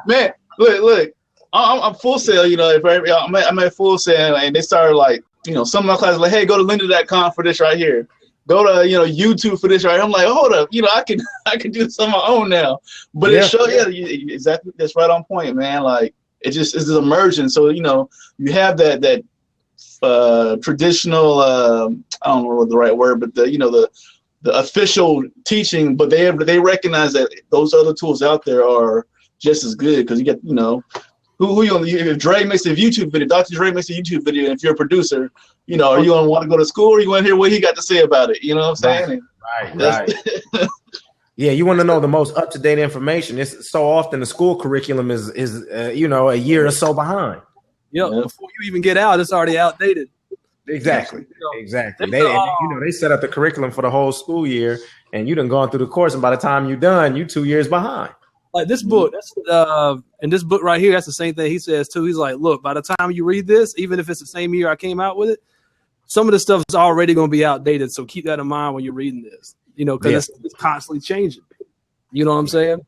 Man, look. I'm Full Sail. You know, I'm at Full Sail, and they started like, some of my classes like, hey, go to lynda.com for this right here. Go to YouTube for this right here. I'm like, hold up, I can I can do this on my own now. But it showed, exactly, that's right on point, man. Like it's just immersion. So you have that traditional I don't know what the right word, but the official teaching, but they recognize that those other tools out there are just as good, because you get who you if Dre makes a YouTube video, Dr. Dre makes a YouTube video, and if you're a producer, are you gonna want to go to school, or you want to hear what he got to say about it? You know what I'm saying? Right. Yeah, you want to know the most up-to-date information. It's so often the school curriculum is a year or so behind. Yep. Before you even get out, it's already outdated. Exactly. They set up the curriculum for the whole school year, and you done gone through the course, and by the time you're done, you 2 years behind. Like this book, and this book right here, that's the same thing he says too. He's like, look, by the time you read this, even if it's the same year I came out with it, some of the stuff is already going to be outdated. So keep that in mind when you're reading this, because it's constantly changing. You know what I'm saying?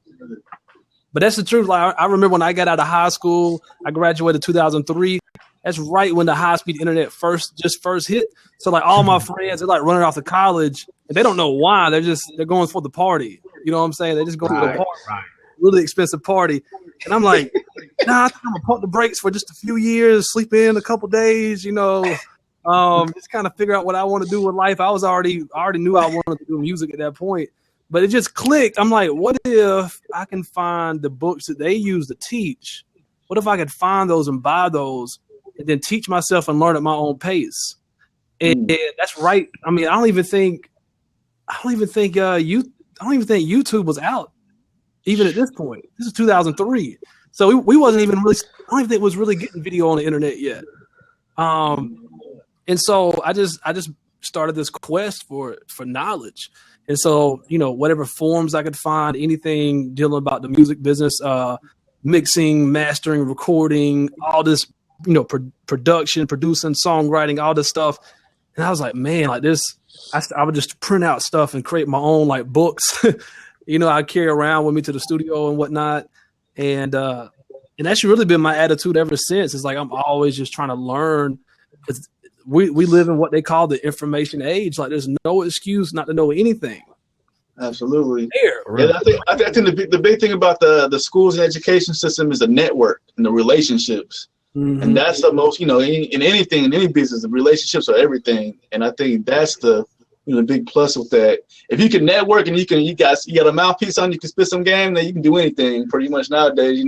But that's the truth. Like I remember when I got out of high school, I graduated 2003. That's right when the high-speed internet first hit. So like all my friends, they're like running off to college, and they don't know why. They're going for the party. You know what I'm saying? They just go to the party. Right. Really expensive party, and I'm like, nah, I think I'm gonna pump the brakes for just a few years, sleep in a couple days, just kind of figure out what I want to do with life. I already knew I wanted to do music at that point, but it just clicked. I'm like, what if I can find the books that they use to teach? What if I could find those and buy those, and then teach myself and learn at my own pace? And that's right. I mean, I don't even think YouTube was out. Even at this point, this is 2003, so we wasn't even really. I don't even think it was really getting video on the internet yet. And so I just started this quest for knowledge, and so whatever forums I could find, anything dealing about the music business, mixing, mastering, recording, all this, production, producing, songwriting, all this stuff. And I was like, man, like this, I would just print out stuff and create my own like books. I carry around with me to the studio and whatnot. And that's really been my attitude ever since. It's like, I'm always just trying to learn, because we live in what they call the information age. Like there's no excuse not to know anything. Absolutely. Yeah, I think the big thing about the schools and education system is the network and the relationships. Mm-hmm. And that's the most, in anything, in any business, the relationships are everything. And I think that's the big plus with that. If you can network and you got a mouthpiece on, you can spit some game, then you can do anything pretty much nowadays,